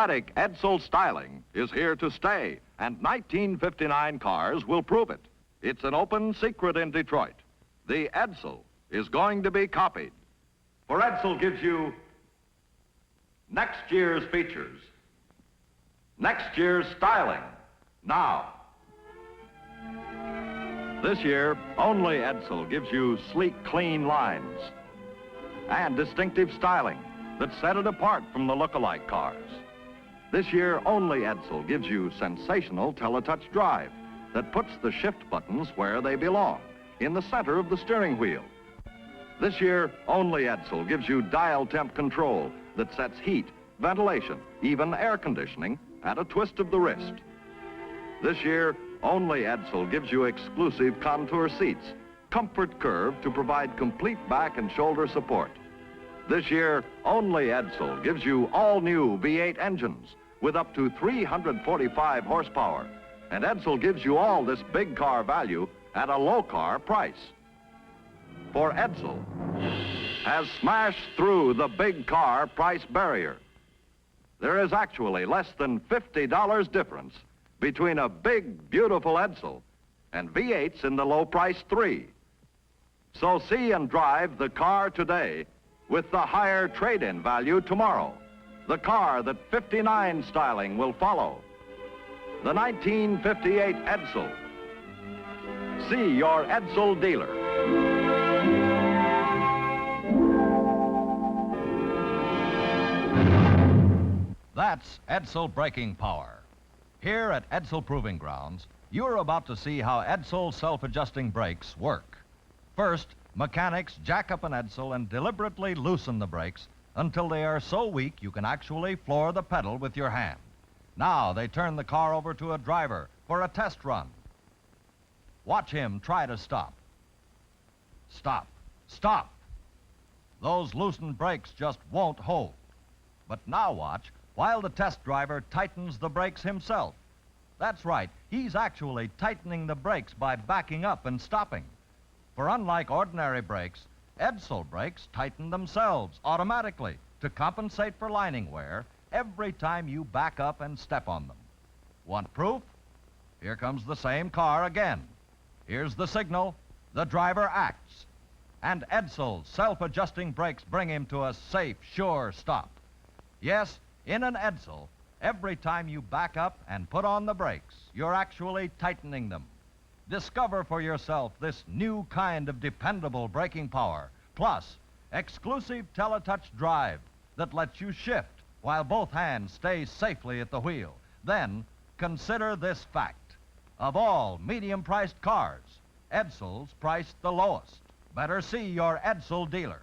automatic Edsel styling is here to stay, and 1959 cars will prove it. It's an open secret in Detroit. The Edsel is going to be copied. For Edsel gives you next year's features, next year's styling, now. This year, only Edsel gives you sleek, clean lines and distinctive styling that set it apart from the look-alike cars. This year, only Edsel gives you sensational teletouch drive that puts the shift buttons where they belong, in the center of the steering wheel. This year, only Edsel gives you dial temp control that sets heat, ventilation, even air conditioning at a twist of the wrist. This year, only Edsel gives you exclusive contour seats, comfort curve to provide complete back and shoulder support. This year, only Edsel gives you all-new V8 engines with up to 345 horsepower. And Edsel gives you all this big car value at a low car price. For Edsel has smashed through the big car price barrier. There is actually less than $50 difference between a big, beautiful Edsel and V8s in the low price 3. So see and drive the car today with the higher trade-in value tomorrow. The car that 59 styling will follow. The 1958 Edsel. See your Edsel dealer. That's Edsel braking power. Here at Edsel Proving Grounds, you're about to see how Edsel self-adjusting brakes work. First, mechanics jack up an Edsel and deliberately loosen the brakes until they are so weak you can actually floor the pedal with your hand. Now they turn the car over to a driver for a test run. Watch him try to stop. Stop. Stop. Those loosened brakes just won't hold. But now watch while the test driver tightens the brakes himself. That's right, he's actually tightening the brakes by backing up and stopping. For unlike ordinary brakes, Edsel brakes tighten themselves automatically to compensate for lining wear every time you back up and step on them. Want proof? Here comes the same car again. Here's the signal. The driver acts. And Edsel's self-adjusting brakes bring him to a safe, sure stop. Yes, in an Edsel, every time you back up and put on the brakes, you're actually tightening them. Discover for yourself this new kind of dependable braking power, plus exclusive teletouch drive that lets you shift while both hands stay safely at the wheel. Then consider this fact. Of all medium-priced cars, Edsel's priced the lowest. Better see your Edsel dealer.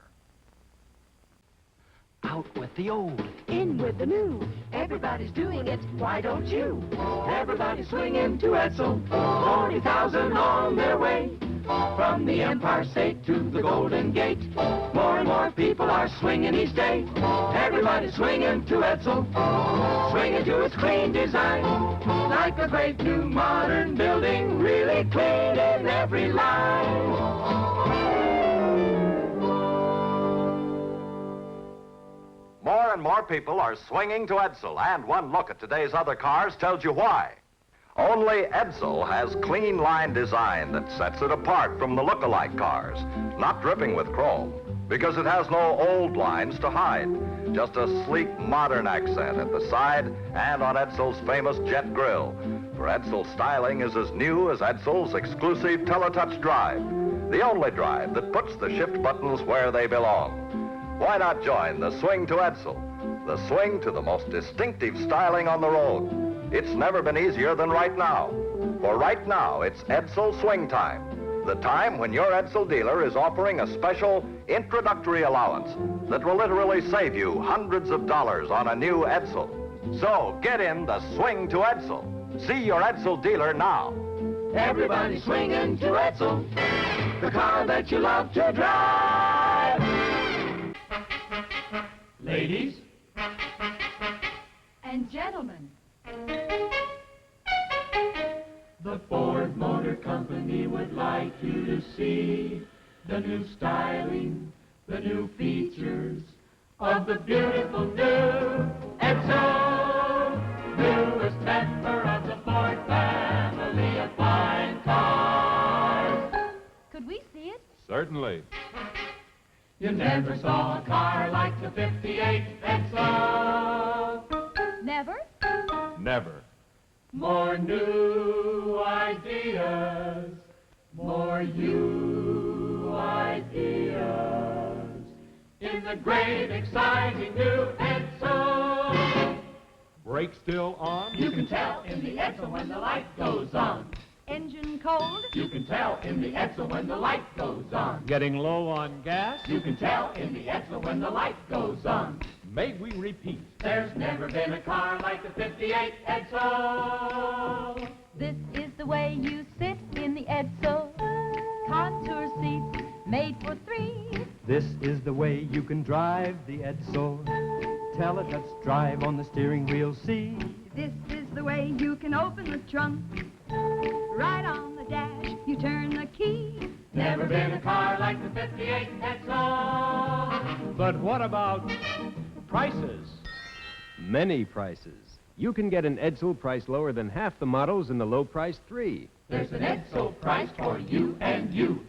Out with the old, in with the new. Everybody's doing it, why don't you? Everybody's swinging to Edsel, 40,000 on their way. From the Empire State to the Golden Gate, more and more people are swinging each day. Everybody's swinging to Edsel, swinging to its clean design. Like a great new modern building, really clean in every line. More and more people are swinging to Edsel, and one look at today's other cars tells you why. Only Edsel has clean line design that sets it apart from the look-alike cars, not dripping with chrome, because it has no old lines to hide. Just a sleek, modern accent at the side and on Edsel's famous jet grille. For Edsel styling is as new as Edsel's exclusive teletouch drive, the only drive that puts the shift buttons where they belong. Why not join the swing to Edsel, the swing to the most distinctive styling on the road? It's never been easier than right now. For right now, it's Edsel swing time, the time when your Edsel dealer is offering a special introductory allowance that will literally save you hundreds of dollars on a new Edsel. So get in the swing to Edsel. See your Edsel dealer now. Everybody's swinging to Edsel, the car that you love to drive. Ladies and gentlemen, the Ford Motor Company would like you to see the new styling, the new features of the beautiful new Edsel. Certainly. You never saw a car like the 58 Edsel. Never? Never. More new ideas, more you ideas. In the great, exciting new Edsel. Brake still on? You can tell in the Edsel when the light goes on. Engine cold? You can tell in the Edsel when the light goes on. Getting low on gas? You can tell in the Edsel when the light goes on. May we repeat? There's never been a car like the 58 Edsel. This is the way you sit in the Edsel. Contour seats made for three. This is the way you can drive the Edsel. Touch drive on the steering wheel, see. This is the way you can open the trunk. Right on the dash, you turn the key. Never been a car like the 58 Edsel. But what about prices? Many prices. You can get an Edsel price lower than half the models in the low price 3. There's an Edsel price for you and you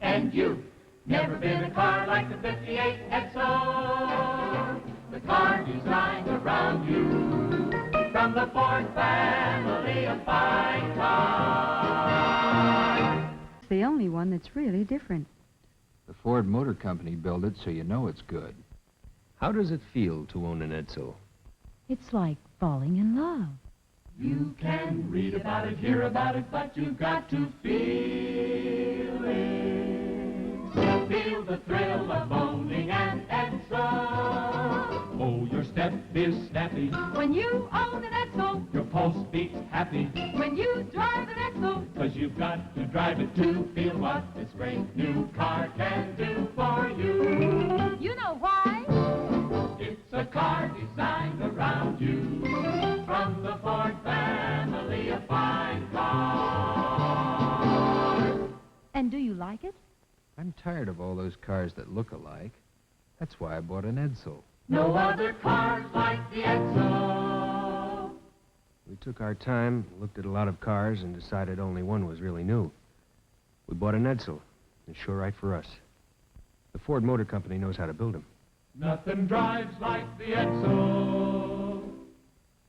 and you. Never been a car like the 58 Edsel. The car designed around you. From the Ford family of fine cars. It's the only one that's really different. The Ford Motor Company built it so you know it's good. How does it feel to own an Edsel? It's like falling in love. You can read about it, hear about it, but you've got to feel it. Feel the thrill of owning an Edsel. Oh, your step is snappy. When you own an Edsel, Your pulse beats happy. when you drive an Edsel, 'Cause you've got to drive it to feel what this great new car can do for you. you know why? It's a car designed around you. From the Ford family of fine cars. And do you like it? I'm tired of all those cars that look alike. That's why I bought an Edsel. No other cars like the Edsel. We took our time, looked at a lot of cars, and decided only one was really new. We bought an Edsel. It's sure right for us. The Ford Motor Company knows how to build them. Nothing drives like the Edsel.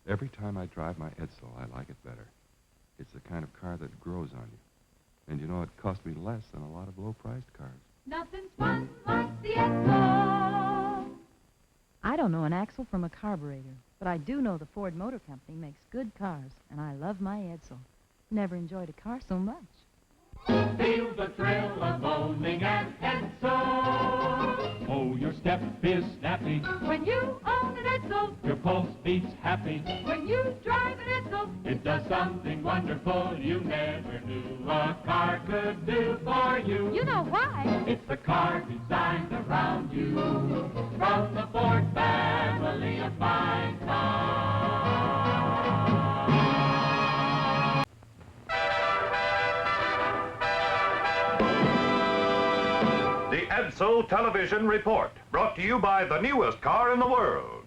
Every time I drive my Edsel, I like it better. It's the kind of car that grows on you. And you know, it cost me less than a lot of low-priced cars. Nothing's fun like the Edsel. I don't know an axle from a carburetor, but I do know the Ford Motor Company makes good cars, and I love my Edsel. Never enjoyed a car so much. Feel the thrill of owning an Edsel. Oh, your step is snappy. When you own an Edsel, Your pulse beats happy. when you drive an Edsel, It does something wonderful you never knew a car could do for you. you know why? It's the car designed around you. From the Ford family of fine cars. The Edsel Television Report, brought to you by the newest car in the world.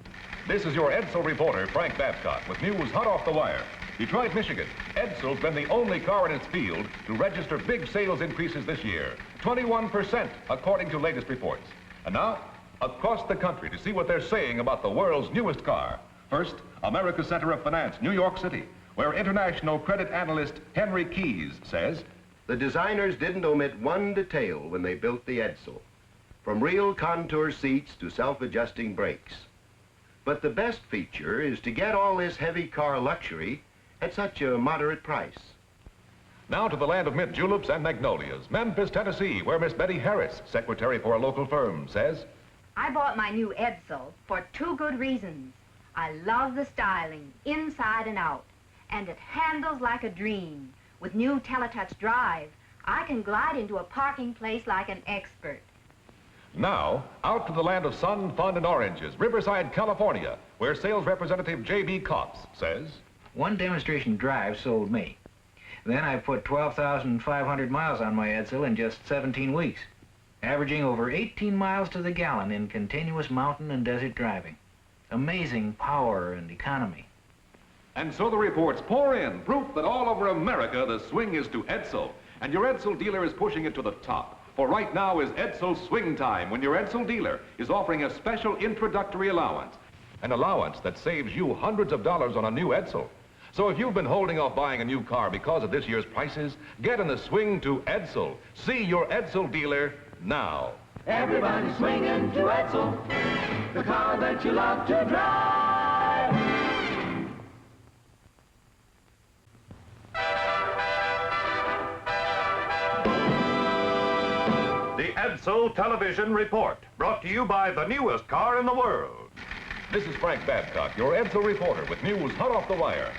This is your Edsel reporter, Frank Babcock, with news hot off the wire. Detroit, Michigan. Edsel's been the only car in its field to register big sales increases this year. 21%, according to latest reports. And now, across the country to see what they're saying about the world's newest car. First, America's Center of Finance, New York City, where international credit analyst Henry Keyes says, the designers didn't omit one detail when they built the Edsel, from real contour seats to self-adjusting brakes. But the best feature is to get all this heavy car luxury at such a moderate price. now to the land of mint juleps and magnolias, Memphis, Tennessee, where Miss Betty Harris, secretary for a local firm, says, I bought my new Edsel for 2 good reasons. I love the styling, inside and out, and it handles like a dream. With new Teletouch Drive, I can glide into a parking place like an expert. now, out to the land of sun, fun, and oranges, Riverside, California, where sales representative J.B. Cops says, one demonstration drive sold me. Then I put 12,500 miles on my Edsel in just 17 weeks, averaging over 18 miles to the gallon in continuous mountain and desert driving. Amazing power and economy. And so the reports pour in, proof that all over America the swing is to Edsel, and your Edsel dealer is pushing it to the top. For right now is Edsel swing time when your Edsel dealer is offering a special introductory allowance. An allowance that saves you hundreds of dollars on a new Edsel. So if you've been holding off buying a new car because of this year's prices, get in the swing to Edsel. See your Edsel dealer now. Everybody's swinging to Edsel, the car that you love to drive. The Edsel Television Report, brought to you by the newest car in the world. This is Frank Babcock, your Edsel reporter with news hot off the wire.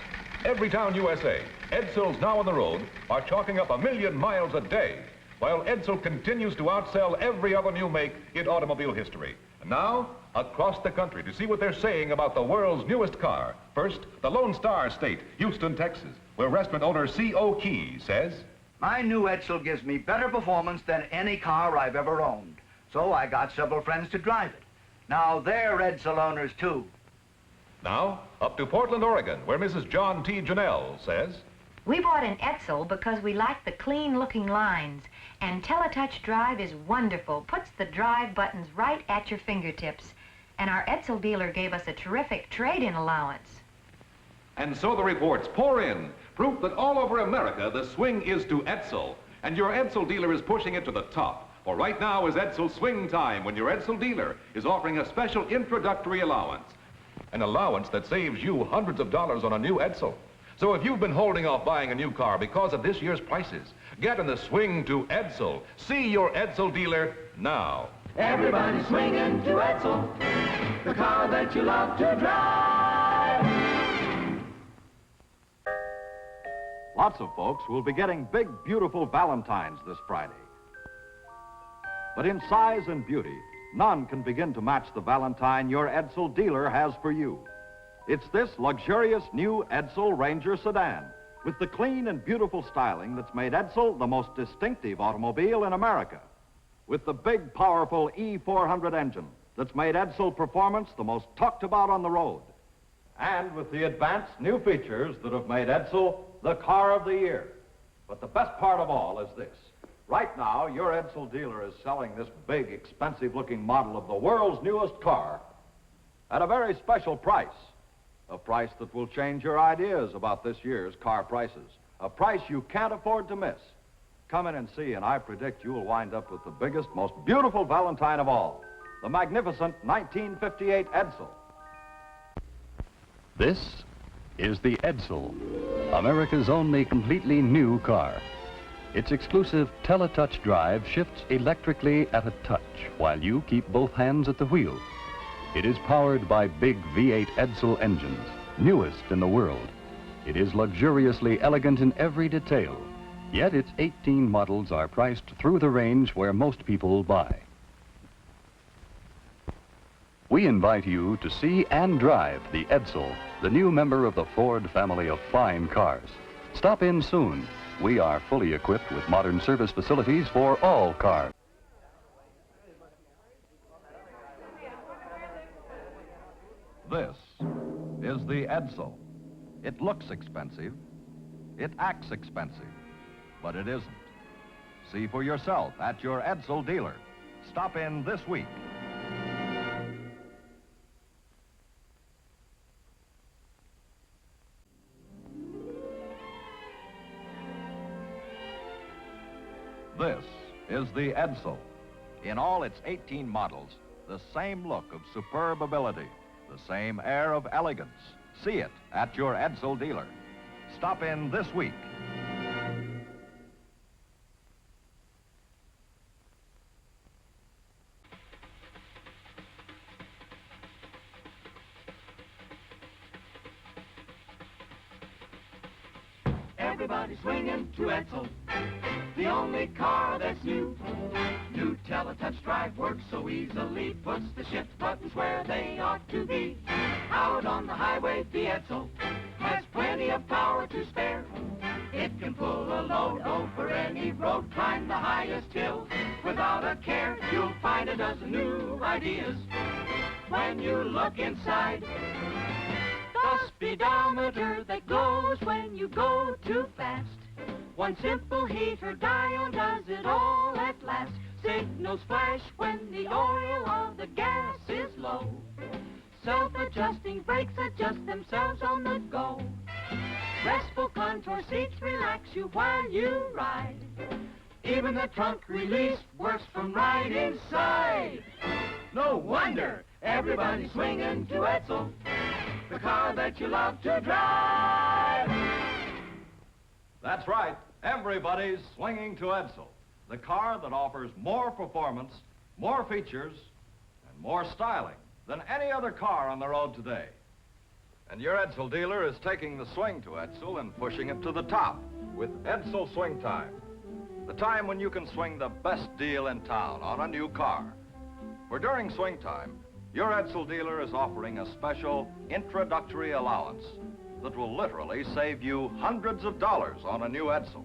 Every town USA, Edsels now on the road are chalking up 1,000,000 miles a day, while Edsel continues to outsell every other new make in automobile history. And now, across the country to see what they're saying about the world's newest car. First, the Lone Star State, Houston, Texas, where restaurant owner C.O. Key says, "My new Edsel gives me better performance than any car I've ever owned. So I got several friends to drive it. Now they're Edsel owners too." Now, up to Portland, Oregon, where Mrs. John T. Janelle says, We bought an Edsel because we like the clean-looking lines, and Teletouch Drive is wonderful. Puts the drive buttons right at your fingertips. And our Edsel dealer gave us a terrific trade-in allowance. and so the reports pour in, proof that all over America the swing is to Edsel, and your Edsel dealer is pushing it to the top. For right now is Edsel swing time when your Edsel dealer is offering a special introductory allowance. An allowance that saves you hundreds of dollars on a new Edsel. So if you've been holding off buying a new car because of this year's prices, get in the swing to Edsel. See your Edsel dealer now. Everybody's swinging to Edsel, the car that you love to drive. Lots of folks will be getting big, beautiful Valentines this Friday. But in size and beauty, none can begin to match the Valentine your Edsel dealer has for you. It's this luxurious new Edsel Ranger sedan with the clean and beautiful styling that's made Edsel the most distinctive automobile in America. With the big, powerful E400 engine that's made Edsel performance the most talked about on the road. And with the advanced new features that have made Edsel the car of the year. But the best part of all is this. Right now, your Edsel dealer is selling this big, expensive-looking model of the world's newest car at a very special price. A price that will change your ideas about this year's car prices. A price you can't afford to miss. Come in and see, and I predict you'll wind up with the biggest, most beautiful Valentine of all. The magnificent 1958 Edsel. This is the Edsel, America's only completely new car. Its exclusive Teletouch drive shifts electrically at a touch while you keep both hands at the wheel. It is powered by big V8 Edsel engines, newest in the world. It is luxuriously elegant in every detail, yet its 18 models are priced through the range where most people buy. We invite you to see and drive the Edsel, the new member of the Ford family of fine cars. Stop in soon. We are fully equipped with modern service facilities for all cars. This is the Edsel. It looks expensive. It acts expensive. But it isn't. See for yourself at your Edsel dealer. Stop in this week. This is the Edsel. In all its 18 models, the same look of superb ability, the same air of elegance. See it at your Edsel dealer. Stop in this week. Everybody's swinging to Edsel, the only car that's new. New Teletouch Drive works so easily, puts the shift buttons where they ought to be. Out on the highway, the Edsel has plenty of power to spare. It can pull a load over any road, climb the highest hill without a care. You'll find a dozen new ideas when you look inside. The speedometer that glows when you go too fast. One simple heater dial does it all at last. Signals flash when the oil of the gas is low. Self-adjusting brakes adjust themselves on the go. Restful contour seats relax you while you ride. Even the trunk release works from right inside. No wonder everybody's swinging to Edsel, the car that you love to drive. That's right. Everybody's swinging to Edsel, the car that offers more performance, more features, and more styling than any other car on the road today. And your Edsel dealer is taking the swing to Edsel and pushing it to the top with Edsel Swing Time, the time when you can swing the best deal in town on a new car. For during swing time, your Edsel dealer is offering a special introductory allowance that will literally save you hundreds of dollars on a new Edsel.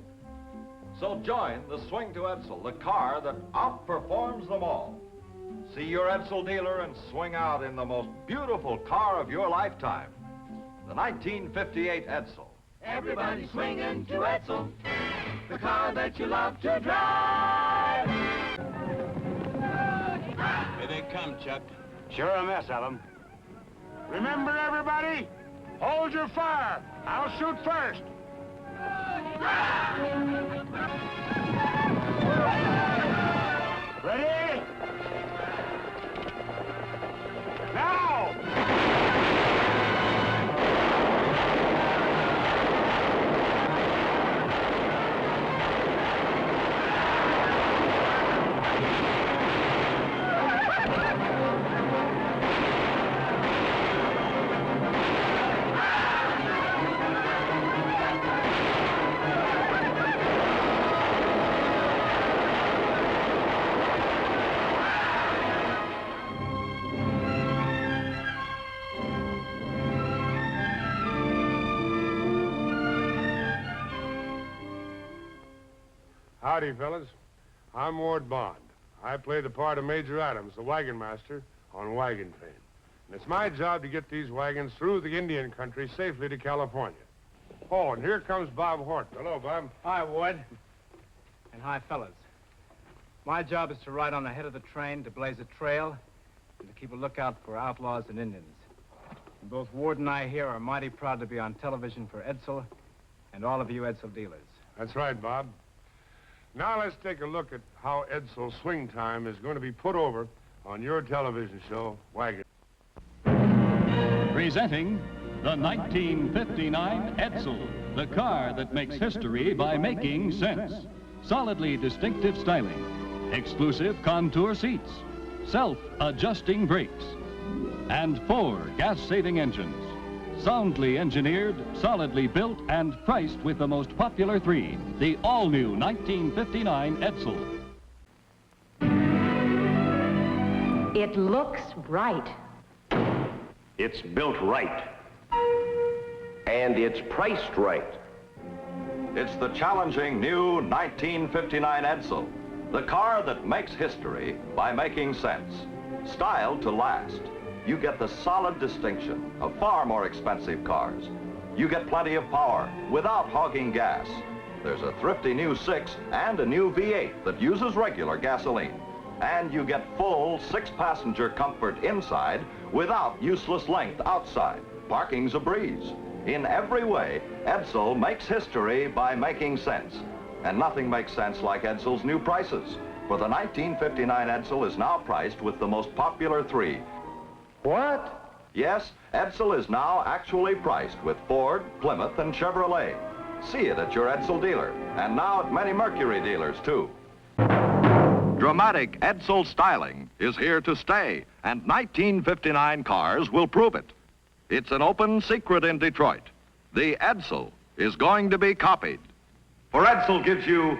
So join the swing to Edsel, the car that outperforms them all. See your Edsel dealer and swing out in the most beautiful car of your lifetime, the 1958 Edsel. Everybody's swinging to Edsel, the car that you love to drive. Here they come, Chuck. Sure a mess of them. Remember, everybody, hold your fire. I'll shoot first. Ready? Now! Howdy, fellas. I'm Ward Bond. I play the part of Major Adams, the wagon master, on Wagon Train. And it's my job to get these wagons through the Indian country safely to California. Oh, and here comes Bob Horton. Hello, Bob. Hi, Ward. And hi, fellas. My job is to ride on the head of the train, to blaze a trail, and to keep a lookout for outlaws and Indians. And both Ward and I here are mighty proud to be on television for Edsel and all of you Edsel dealers. That's right, Bob. Now let's take a look at how Edsel Swing Time is going to be put over on your television show, Wagon. Presenting the 1959 Edsel, the car that makes history by making sense. Solidly distinctive styling, exclusive contour seats, self-adjusting brakes, and 4 gas-saving engines. Soundly engineered, solidly built, and priced with the most popular 3, the all-new 1959 Edsel. It looks right. It's built right. And it's priced right. It's the challenging new 1959 Edsel, the car that makes history by making sense. Styled to last. You get the solid distinction of far more expensive cars. You get plenty of power without hogging gas. There's a thrifty new 6 and a new V8 that uses regular gasoline. And you get full 6-passenger comfort inside without useless length outside. Parking's a breeze. In every way, Edsel makes history by making sense. And nothing makes sense like Edsel's new prices. For the 1959 Edsel is now priced with the most popular 3. What? Yes, Edsel is now actually priced with Ford, Plymouth, and Chevrolet. See it at your Edsel dealer, and now at many Mercury dealers, too. Dramatic Edsel styling is here to stay, and 1959 cars will prove it. It's an open secret in Detroit. The Edsel is going to be copied. For Edsel gives you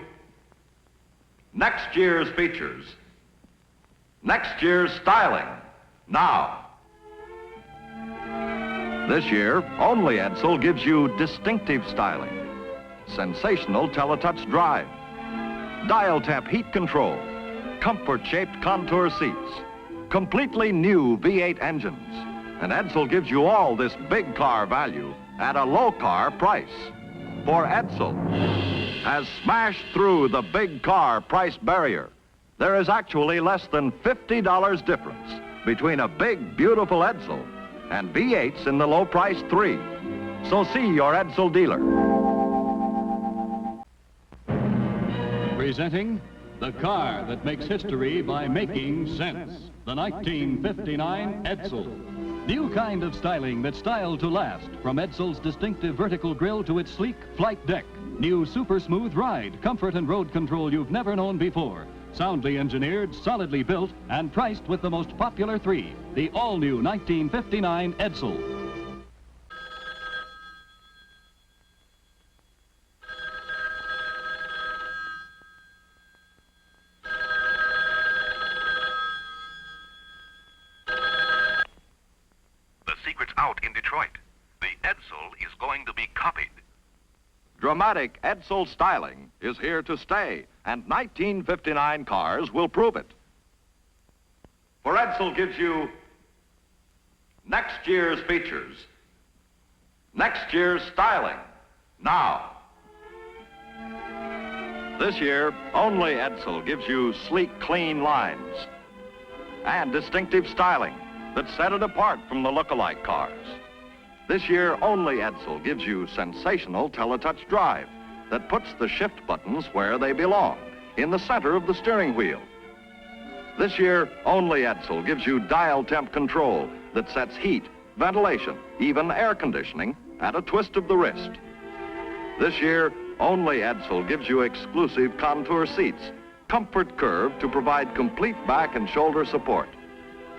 next year's features, next year's styling, now. This year, only Edsel gives you distinctive styling, sensational teletouch drive, dial tap heat control, comfort-shaped contour seats, completely new V8 engines, and Edsel gives you all this big car value at a low car price. For Edsel, has smashed through the big car price barrier. There is actually less than $50 difference between a big, beautiful Edsel and V8s in the low price 3. So see your Edsel dealer. Presenting the car that makes history by making sense. The 1959 Edsel. New kind of styling that's styled to last. From Edsel's distinctive vertical grille to its sleek flight deck. New super smooth ride, comfort and road control you've never known before. Soundly engineered, solidly built, and priced with the most popular 3. The all-new 1959 Edsel. Out in Detroit. The Edsel is going to be copied. Dramatic Edsel styling is here to stay, and 1959 cars will prove it. For Edsel gives you next year's features, next year's styling, now. This year, only Edsel gives you sleek, clean lines and distinctive styling that set it apart from the look-alike cars. This year, only Edsel gives you sensational teletouch drive that puts the shift buttons where they belong, in the center of the steering wheel. This year, only Edsel gives you dial temp control that sets heat, ventilation, even air conditioning at a twist of the wrist. This year, only Edsel gives you exclusive contour seats, comfort curve to provide complete back and shoulder support.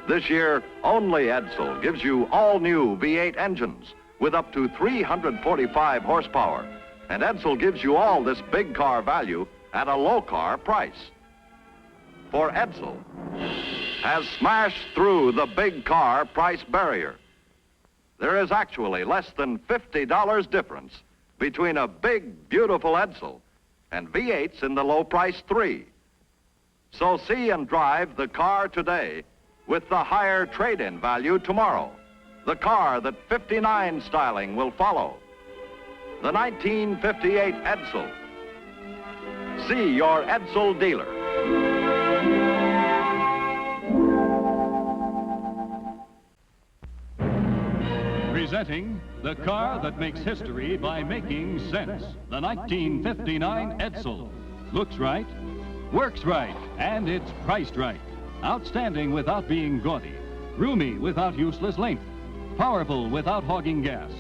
This year, only Edsel gives you all-new V8 engines with up to 345 horsepower. And Edsel gives you all this big car value at a low car price. For Edsel has smashed through the big car price barrier. There is actually less than $50 difference between a big, beautiful Edsel and V8s in the low price 3. So see and drive the car today with the higher trade-in value tomorrow. The car that 59 styling will follow. The 1958 Edsel. See your Edsel dealer. Presenting the car that makes history by making sense. The 1959 Edsel. Looks right, works right, and it's priced right. Outstanding without being gaudy. Roomy without useless length. Powerful without hogging gas.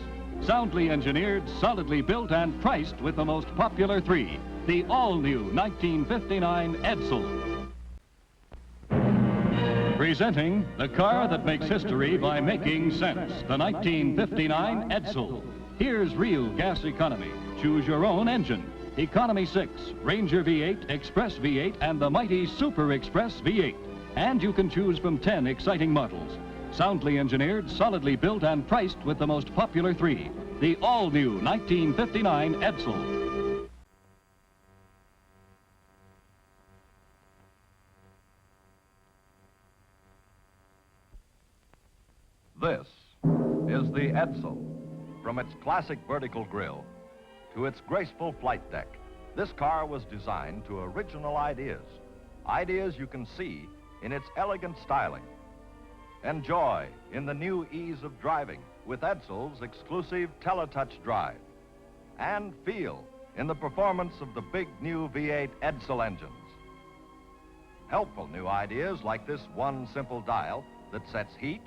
Soundly engineered, solidly built, and priced with the most popular 3. The all-new 1959 Edsel. Presenting the car that makes history by making sense. The 1959 Edsel. Here's real gas economy. Choose your own engine. Economy 6, Ranger V8, Express V8, and the mighty Super Express V8. And you can choose from 10 exciting models. Soundly engineered, solidly built, and priced with the most popular 3. The all-new 1959 Edsel. This is the Edsel. From its classic vertical grille to its graceful flight deck, this car was designed to original ideas. Ideas you can see in its elegant styling. Enjoy in the new ease of driving with Edsel's exclusive teletouch drive. And feel in the performance of the big new V8 Edsel engines. Helpful new ideas like this one simple dial that sets heat,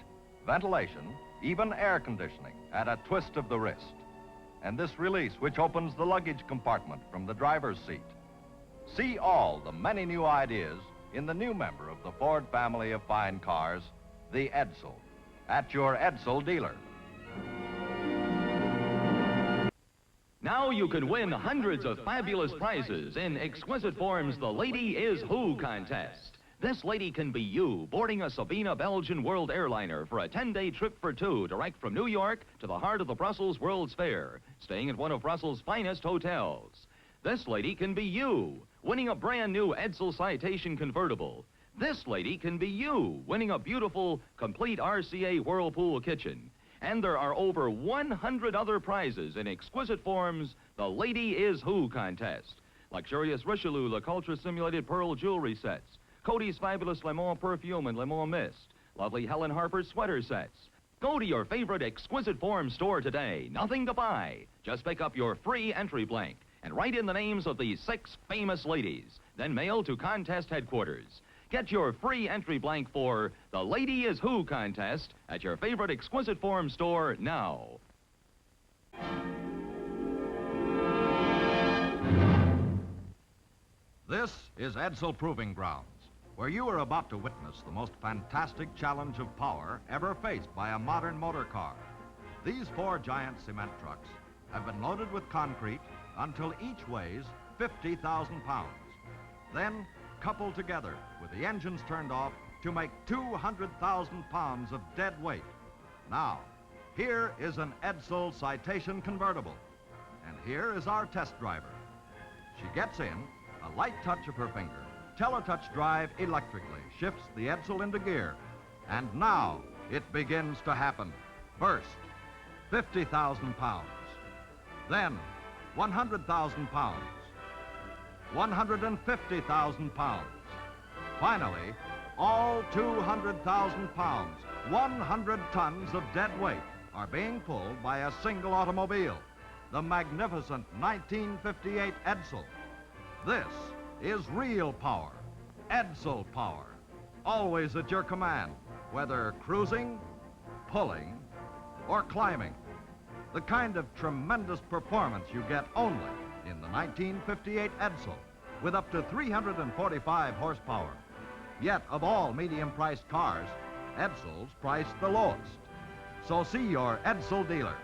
ventilation, even air conditioning at a twist of the wrist. And this release which opens the luggage compartment from the driver's seat. See all the many new ideas in the new member of the Ford family of fine cars, the Edsel, at your Edsel dealer. Now you can win hundreds of fabulous prizes in Exquisite Form's The Lady Is Who contest. This lady can be you, boarding a Sabina Belgian World airliner for a 10-day trip for 2, direct from New York to the heart of the Brussels World's Fair, staying at one of Brussels' finest hotels. This lady can be you, winning a brand new Edsel Citation convertible. This lady can be you, winning a beautiful, complete RCA Whirlpool kitchen. And there are over 100 other prizes in Exquisite Form's The Lady Is Who contest. luxurious Richelieu Le Culture simulated pearl jewelry sets, Cody's fabulous Le Mans perfume and Le Mans mist, lovely Helen Harper sweater sets. Go to your favorite Exquisite Form store today. Nothing to buy. Just pick up your free entry blank and write in the names of these 6 famous ladies. Then mail to contest headquarters. Get your free entry blank for the Lady Is Who contest at your favorite Exquisite Form store now. This is Edsel Proving Grounds, where you are about to witness the most fantastic challenge of power ever faced by a modern motor car. These 4 giant cement trucks have been loaded with concrete until each weighs 50,000 pounds. Then coupled together with the engines turned off to make 200,000 pounds of dead weight. Now, here is an Edsel Citation convertible. And here is our test driver. She gets in, a light touch of her finger, teletouch drive electrically shifts the Edsel into gear. And now it begins to happen. First, 50,000 pounds. Then, 100,000 pounds. 150,000 pounds. Finally, all 200,000 pounds, 100 tons of dead weight, are being pulled by a single automobile, the magnificent 1958 Edsel. This is real power, Edsel power, always at your command, whether cruising, pulling, or climbing. The kind of tremendous performance you get only in the 1958 Edsel, with up to 345 horsepower. Yet, of all medium-priced cars, Edsel's priced the lowest. So see your Edsel dealer.